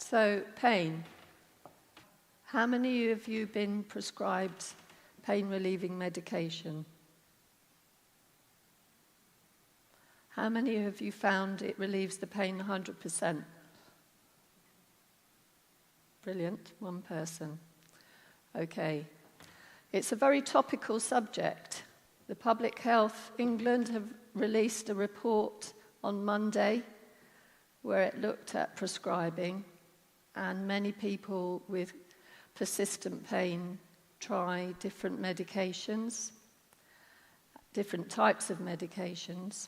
So, pain. How many of you have been prescribed pain-relieving medication? How many of you found it relieves the pain 100%? Brilliant, one person. Okay. It's a very topical subject. The Public Health England have released a report on Monday where it looked at prescribing, and many people with persistent pain try different medications, different types of medications.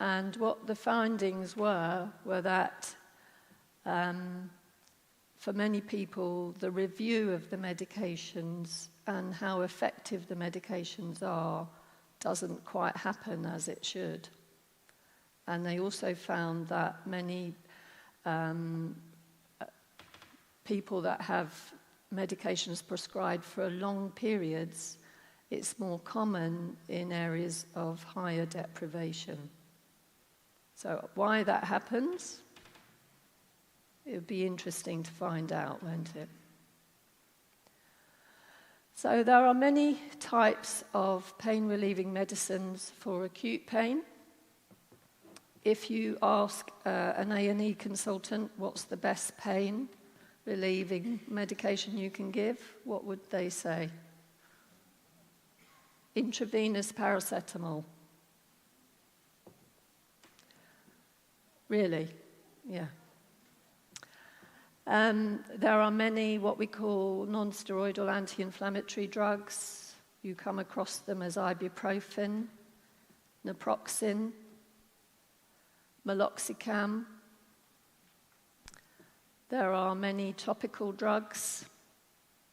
And what the findings were that for many people, the review of the medications and how effective the medications are doesn't quite happen as it should. And they also found that many people that have medications prescribed for long periods, it's more common in areas of higher deprivation. So why that happens, it would be interesting to find out, won't it? So there are many types of pain-relieving medicines for acute pain. If you ask an A&E consultant what's the best pain-relieving medication you can give, what would they say? Intravenous paracetamol. Really? Yeah. There are many what we call non-steroidal anti-inflammatory drugs. You come across them as ibuprofen, naproxen, meloxicam. There are many topical drugs.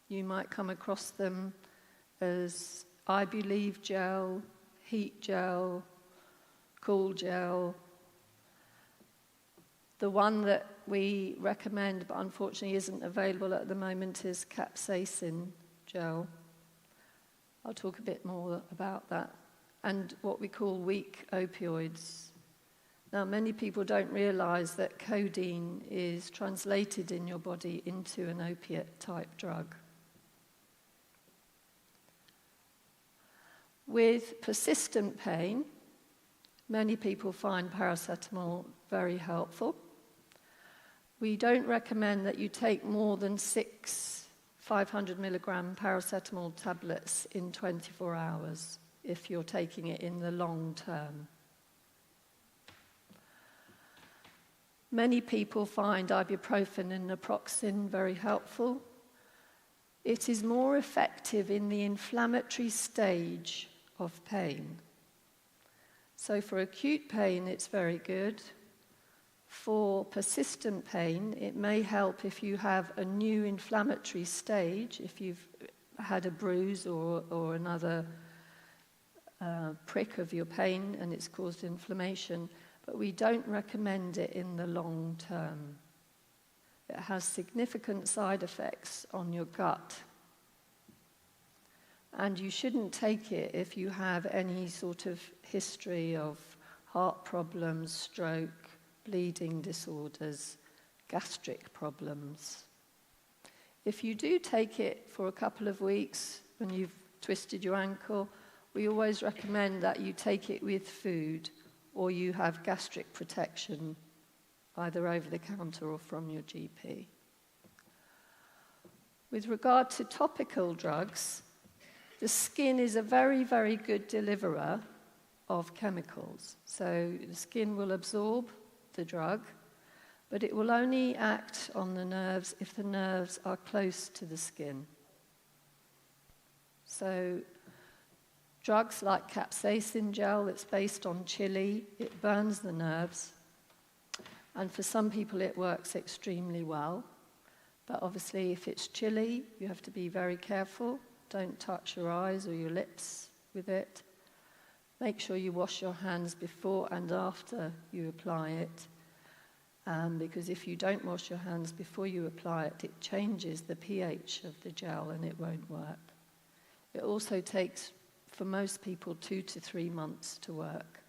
You might come across them as Ibuleave gel, heat gel, cool gel. The one that we recommend, but unfortunately isn't available at the moment, is capsaicin gel. I'll talk a bit more about that. And what we call weak opioids. Now, many people don't realize that codeine is translated in your body into an opiate-type drug. With persistent pain, many people find paracetamol very helpful. We don't recommend that you take more than 6 500 milligram paracetamol tablets in 24 hours if you're taking it in the long term. Many people find ibuprofen and naproxen very helpful. It is more effective in the inflammatory stage of pain. So for acute pain, it's very good. For persistent pain, it may help if you have a new inflammatory stage, if you've had a bruise or another prick of your pain and it's caused inflammation, but we don't recommend it in the long term. It has significant side effects on your gut. And you shouldn't take it if you have any sort of history of heart problems, stroke, bleeding disorders, gastric problems. If you do take it for a couple of weeks when you've twisted your ankle, we always recommend that you take it with food or you have gastric protection, either over the counter or from your GP. With regard to topical drugs, the skin is a very, very good deliverer of chemicals. So the skin will absorb the drug, but it will only act on the nerves if the nerves are close to the skin. So drugs like capsaicin gel, it's based on chili, it burns the nerves, and for some people it works extremely well. But obviously if it's chili, you have to be very careful. Don't touch your eyes or your lips with it. Make sure you wash your hands before and after you apply it. Because if you don't wash your hands before you apply it, it changes the pH of the gel and it won't work. It also takes, for most people, 2 to 3 months to work.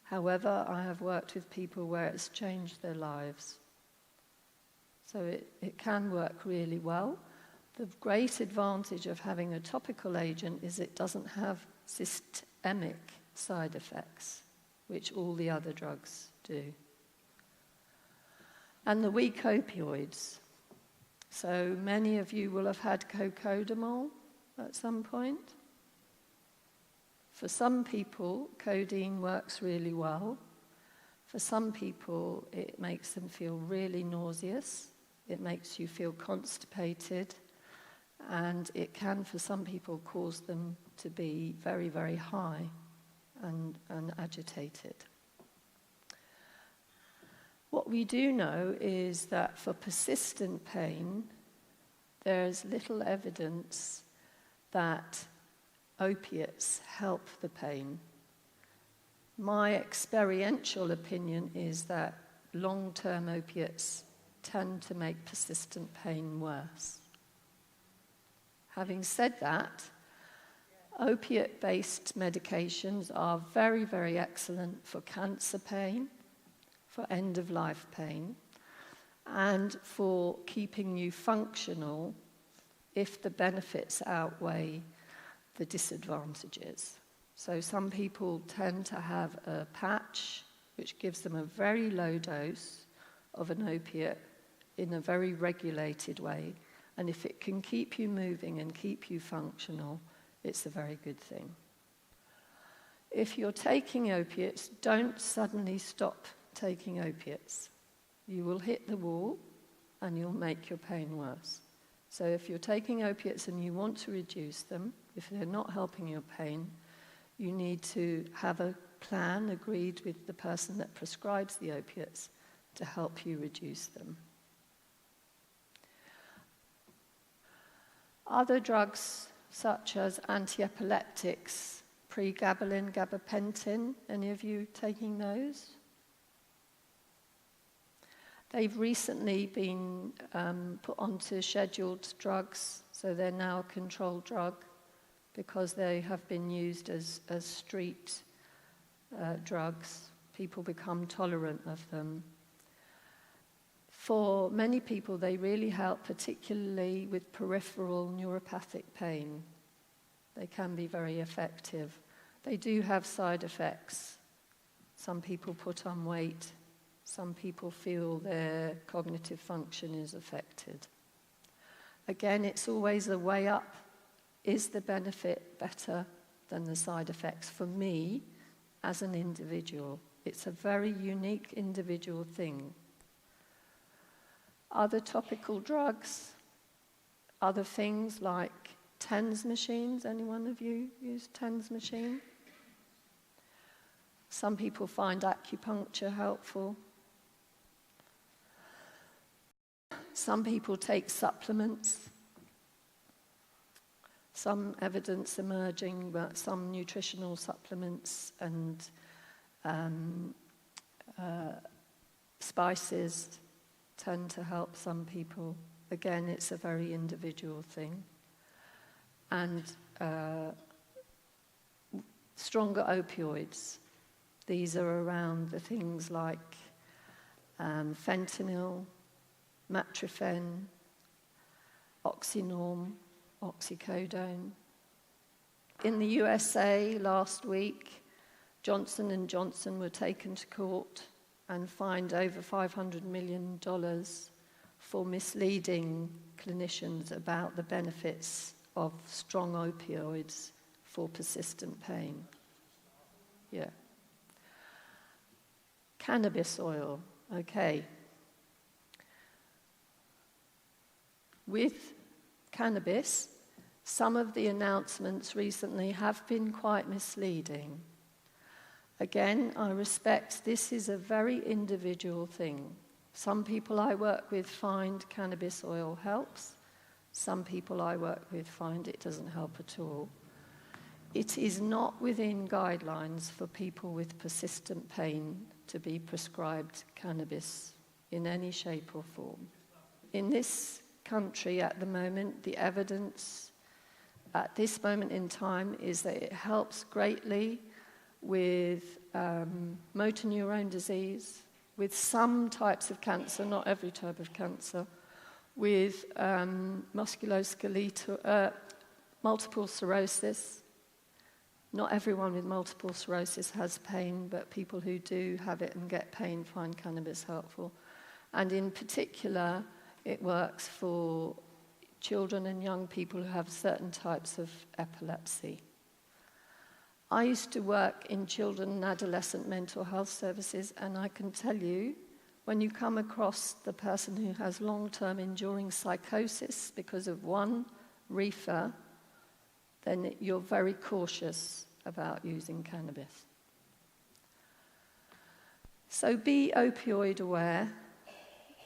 However, I have worked with people where it's changed their lives. So it can work really well. The great advantage of having a topical agent is it doesn't have systemic side effects, which all the other drugs do. And the weak opioids. So many of you will have had cocodamol at some point. For some people, codeine works really well. For some people, it makes them feel really nauseous. It makes you feel constipated. And it can, for some people, cause them to be very, very high and agitated. What we do know is that for persistent pain, there's little evidence that opiates help the pain. My experiential opinion is that long-term opiates tend to make persistent pain worse. Having said that, opiate-based medications are very, very excellent for cancer pain, for end-of-life pain, and for keeping you functional if the benefits outweigh the disadvantages. So some people tend to have a patch which gives them a very low dose of an opiate in a very regulated way, and if it can keep you moving and keep you functional, it's a very good thing. If you're taking opiates, don't suddenly stop taking opiates. You will hit the wall and you'll make your pain worse. So if you're taking opiates and you want to reduce them, if they're not helping your pain, you need to have a plan agreed with the person that prescribes the opiates to help you reduce them. Other drugs such as antiepileptics, pregabalin, gabapentin, any of you taking those? They've recently been put onto scheduled drugs, so they're now a controlled drug because they have been used as street drugs. People become tolerant of them. For many people, they really help, particularly with peripheral neuropathic pain. They can be very effective. They do have side effects. Some people put on weight. Some people feel their cognitive function is affected. Again, it's always a way up. Is the benefit better than the side effects? For me, as an individual, it's a very unique individual thing. Other topical drugs, other things like TENS machines. Any one of you use TENS machine? Some people find acupuncture helpful. Some people take supplements. Some evidence emerging, but some nutritional supplements and spices tend to help some people. Again, it's a very individual thing. And stronger opioids. These are around the things like fentanyl, matrofen, oxynorm, oxycodone. In the USA last week, Johnson & Johnson were taken to court and fined over $500 million for misleading clinicians about the benefits of strong opioids for persistent pain. Yeah. Cannabis oil, okay. With cannabis, some of the announcements recently have been quite misleading. Again, I respect this is a very individual thing. Some people I work with find cannabis oil helps. Some people I work with find it doesn't help at all. It is not within guidelines for people with persistent pain to be prescribed cannabis in any shape or form. In this country at the moment, the evidence at this moment in time is that it helps greatly with motor neurone disease, with some types of cancer, not every type of cancer, with musculoskeletal, multiple sclerosis. Not everyone with multiple sclerosis has pain, but people who do have it and get pain find cannabis helpful. And in particular, it works for children and young people who have certain types of epilepsy. I used to work in children and adolescent mental health services, and I can tell you, when you come across the person who has long-term enduring psychosis because of one reefer, then you're very cautious about using cannabis. So be opioid aware.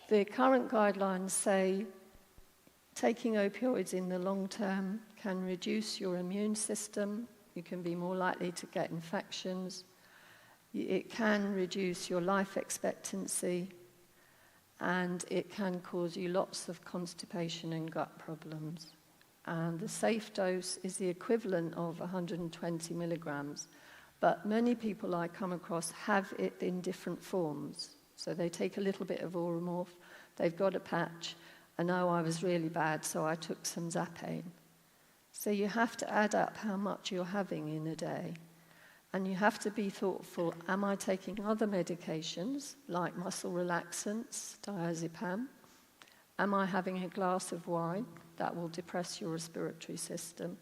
The current guidelines say taking opioids in the long term can reduce your immune system. You can be more likely to get infections. It can reduce your life expectancy, and it can cause you lots of constipation and gut problems. And the safe dose is the equivalent of 120 milligrams. But many people I come across have it in different forms. So they take a little bit of Oromorph, they've got a patch, and oh, I was really bad, so I took some Zapane. So you have to add up how much you're having in a day. And you have to be thoughtful, am I taking other medications, like muscle relaxants, diazepam? Am I having a glass of wine? That will depress your respiratory system.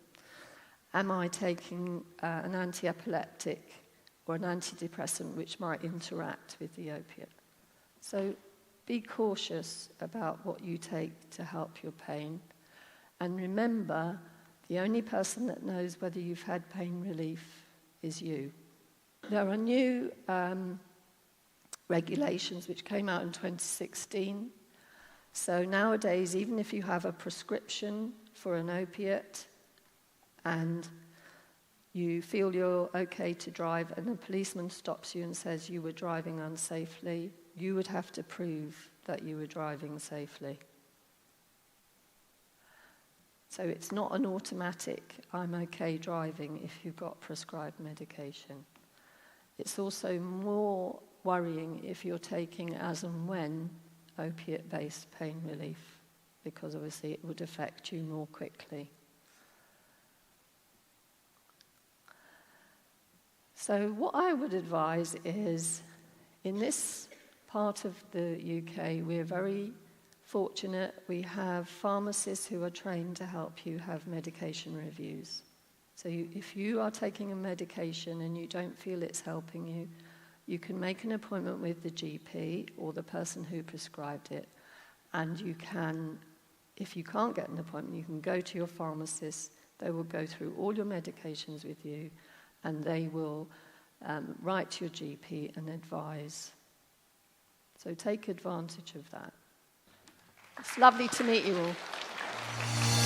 Am I taking an anti-epileptic or an antidepressant which might interact with the opiate? So be cautious about what you take to help your pain. And remember, the only person that knows whether you've had pain relief is you. There are new regulations which came out in 2016. So nowadays, even if you have a prescription for an opiate and you feel you're okay to drive and a policeman stops you and says you were driving unsafely, you would have to prove that you were driving safely. So it's not an automatic, I'm okay driving if you've got prescribed medication. It's also more worrying if you're taking as and when opiate-based pain relief, because obviously it would affect you more quickly. So what I would advise is, in this part of the UK, we're very fortunate. We have pharmacists who are trained to help you have medication reviews. So if you are taking a medication and you don't feel it's helping you, you can make an appointment with the GP or the person who prescribed it, and you can, if you can't get an appointment, you can go to your pharmacist. They will go through all your medications with you, and they will write to your GP and advise. So take advantage of that. It's lovely to meet you all.